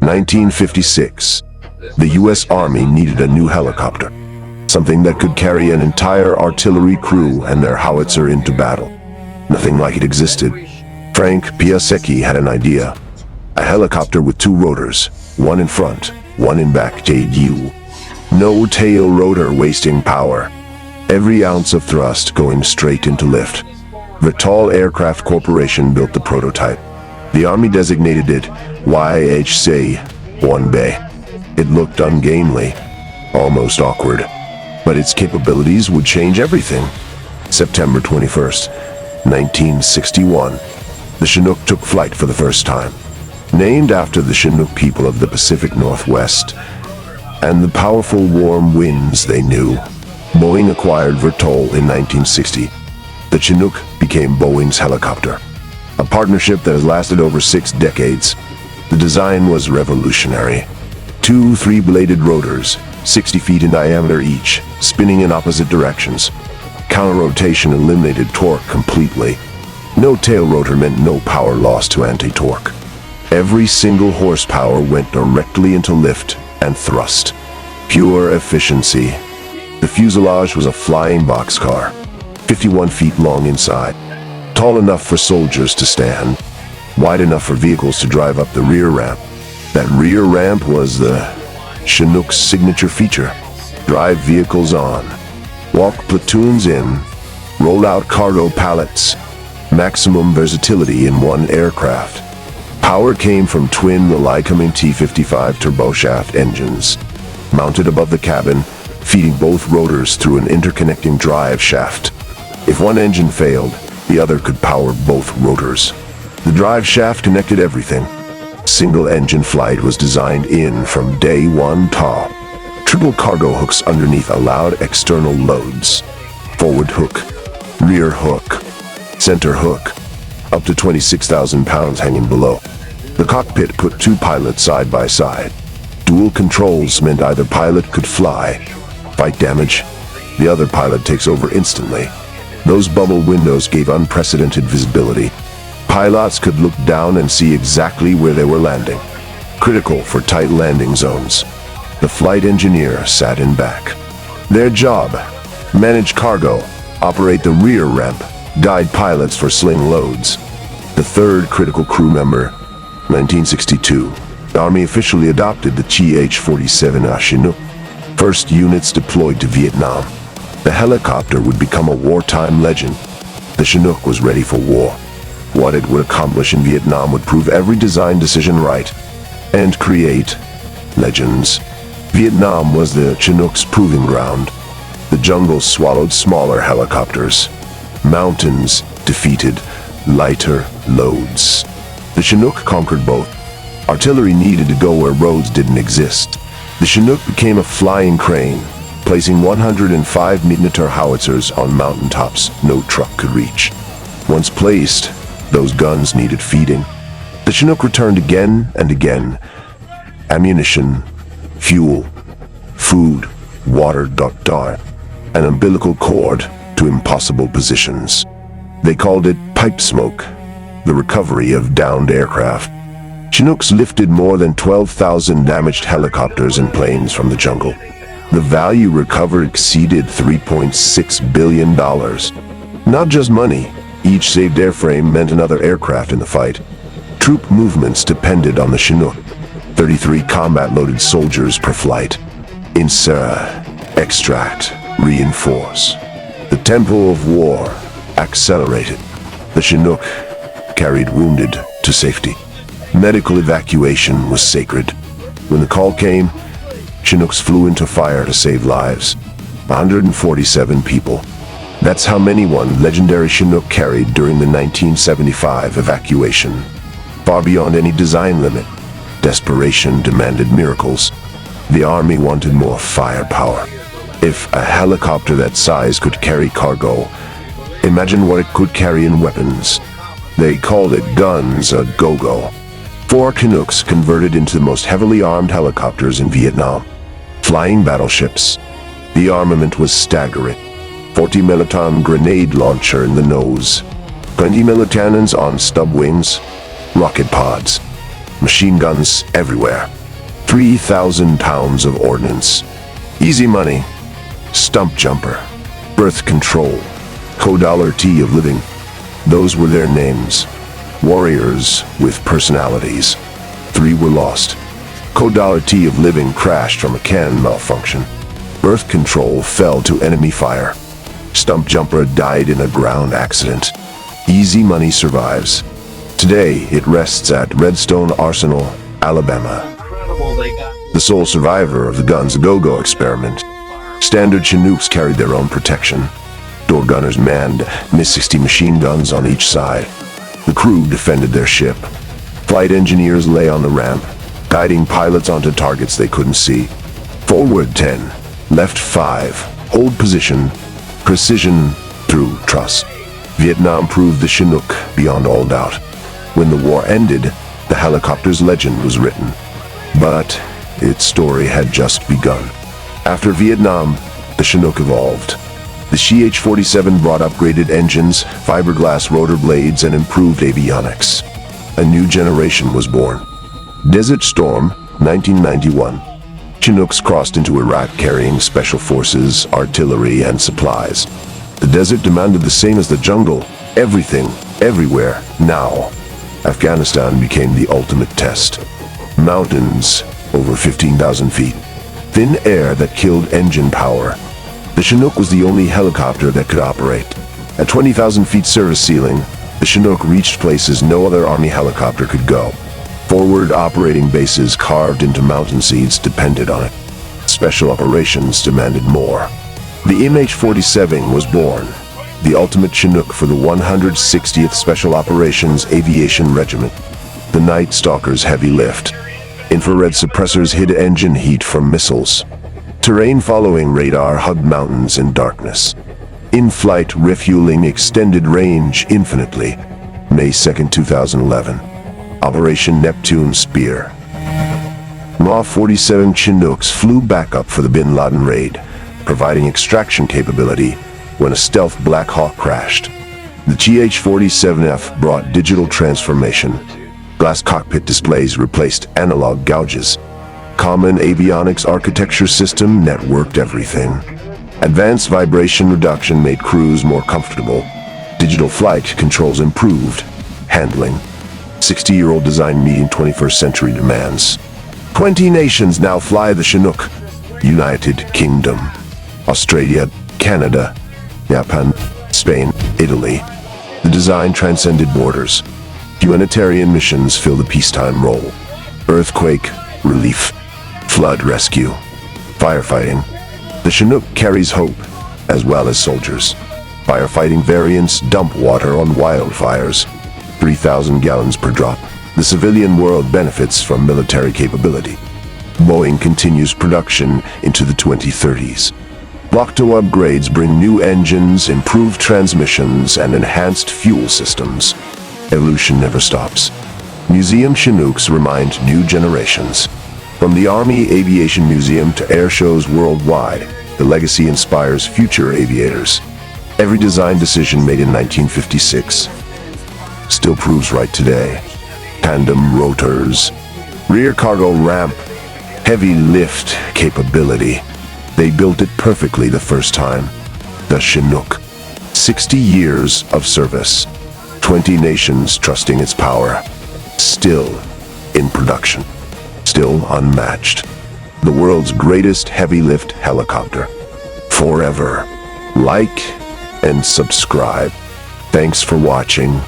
1956. The U.S. Army needed a new helicopter, something that could carry an entire artillery crew and their howitzer into battle. Nothing like it existed. Frank Piasecki had an idea. A helicopter with two rotors, one in front, one in back. JU. No tail rotor wasting power. Every ounce of thrust going straight into lift. Vitol Aircraft Corporation built the prototype. The Army designated it YHC-1B. It looked ungainly, almost awkward, but its capabilities would change everything. September 21st, 1961. The Chinook took flight for the first time. Named after the Chinook people of the Pacific Northwest and the powerful warm winds they knew, Boeing acquired Vertol in 1960. The Chinook became Boeing's helicopter, a partnership that has lasted over 6 decades. The design was revolutionary. Two 3-bladed rotors, 60 feet in diameter each, spinning in opposite directions. Counter-rotation eliminated torque completely. No tail rotor meant no power loss to anti-torque. Every single horsepower went directly into lift and thrust. Pure efficiency. The fuselage was a flying boxcar, 51 feet long inside, tall enough for soldiers to stand, wide enough for vehicles to drive up the rear ramp. That rear ramp was the Chinook's signature feature. Drive vehicles on, walk platoons in, roll out cargo pallets. Maximum versatility in one aircraft. Power came from twin Lycoming T-55 turboshaft engines, mounted above the cabin, feeding both rotors through an interconnecting drive shaft. If one engine failed, the other could power both rotors. The drive shaft connected everything. Single-engine flight was designed in from day one. Triple cargo hooks underneath allowed external loads. Forward hook, rear hook, center hook, up to 26,000 pounds hanging below. The cockpit put two pilots side by side. Dual controls meant either pilot could fly, fight damage, the other pilot takes over instantly. Those bubble windows gave unprecedented visibility. Pilots could look down and see exactly where they were landing. Critical for tight landing zones. The flight engineer sat in back. Their job, manage cargo, operate the rear ramp, guide pilots for sling loads. The third critical crew member, 1962. The Army officially adopted the CH-47 Chinook. First units deployed to Vietnam. The helicopter would become a wartime legend. The Chinook was ready for war. What it would accomplish in Vietnam would prove every design decision right and create legends. Vietnam was the Chinook's proving ground. The jungle swallowed smaller helicopters. Mountains defeated lighter loads. The Chinook conquered both. Artillery needed to go where roads didn't exist. The Chinook became a flying crane, placing 105 Minotaur howitzers on mountaintops no truck could reach. Once placed, those guns needed feeding. The Chinook returned again and again. Ammunition, fuel, food, water, an umbilical cord to impossible positions. They called it pipe smoke, the recovery of downed aircraft. Chinooks lifted more than 12,000 damaged helicopters and planes from the jungle. The value recovered exceeded $3.6 billion. Not just money, each saved airframe meant another aircraft in the fight. Troop movements depended on the Chinook. 33 combat-loaded soldiers per flight. Insert, extract, reinforce. The tempo of war accelerated. The Chinook carried wounded to safety. Medical evacuation was sacred. When the call came, Chinooks flew into fire to save lives. 147 people. That's how many one legendary Chinook carried during the 1975 evacuation. Far beyond any design limit, desperation demanded miracles. The Army wanted more firepower. If a helicopter that size could carry cargo, imagine what it could carry in weapons. They called it guns a go-go. 4 Chinooks converted into the most heavily armed helicopters in Vietnam. Flying battleships. The armament was staggering. 40 milliton grenade launcher in the nose. 20 millitannons on stub wings. Rocket pods. Machine guns everywhere. 3,000 pounds of ordnance. Easy money. Stump jumper. Birth control. Co-T of living. Those were their names. Warriors with personalities. 3 were lost. Co-T of living crashed from a can malfunction. Birth control fell to enemy fire. Stump jumper died in a ground accident. Easy money survives. Today, it rests at Redstone Arsenal, Alabama. The sole survivor of the Guns Go-Go experiment. Standard Chinooks carried their own protection. Door gunners manned MiG-60 machine guns on each side. The crew defended their ship. Flight engineers lay on the ramp, guiding pilots onto targets they couldn't see. Forward 10, left 5, hold position, precision through trust. Vietnam proved the Chinook beyond all doubt. When the war ended, the helicopter's legend was written. But its story had just begun. After Vietnam, the Chinook evolved. The CH-47 brought upgraded engines, fiberglass rotor blades, and improved avionics. A new generation was born. Desert Storm, 1991. Chinooks crossed into Iraq carrying special forces, artillery, and supplies. The desert demanded the same as the jungle. Everything, everywhere, now. Afghanistan became the ultimate test. Mountains, over 15,000 feet. Thin air that killed engine power. The Chinook was the only helicopter that could operate. At 20,000 feet service ceiling, the Chinook reached places no other Army helicopter could go. Forward operating bases carved into mountain seeds depended on it. Special operations demanded more. The CH-47 was born, the ultimate Chinook for the 160th Special Operations Aviation Regiment. The Night Stalker's heavy lift. Infrared suppressors hid engine heat from missiles. Terrain following radar hugged mountains in darkness. In-flight refueling extended range infinitely. May 2, 2011. Operation Neptune Spear. CH-47 Chinooks flew back up for the Bin Laden raid, providing extraction capability when a stealth Black Hawk crashed. The CH-47F brought digital transformation. Glass cockpit displays replaced analog gouges. Common avionics architecture system networked everything. Advanced vibration reduction made crews more comfortable. Digital flight controls improved. Handling. 60-year-old design meeting 21st century demands. 20 nations now fly the Chinook. United Kingdom, Australia, Canada, Japan, Spain, Italy. The design transcended borders. Humanitarian missions fill the peacetime role. Earthquake, relief, flood rescue, firefighting. The Chinook carries hope, as well as soldiers. Firefighting variants dump water on wildfires. 3,000 gallons per drop. The civilian world benefits from military capability. Boeing continues production into the 2030s. Block 2 upgrades bring new engines, improved transmissions, and enhanced fuel systems. Evolution never stops. Museum Chinooks remind new generations. From the Army Aviation Museum to air shows worldwide, the legacy inspires future aviators. Every design decision made in 1956 still proves right today. Tandem rotors, rear cargo ramp, heavy lift capability. They built it perfectly the first time. The Chinook. 60 years of service. 20 nations trusting its power. Still in production. Still unmatched. The world's greatest heavy lift helicopter. Forever. Like and subscribe. Thanks for watching.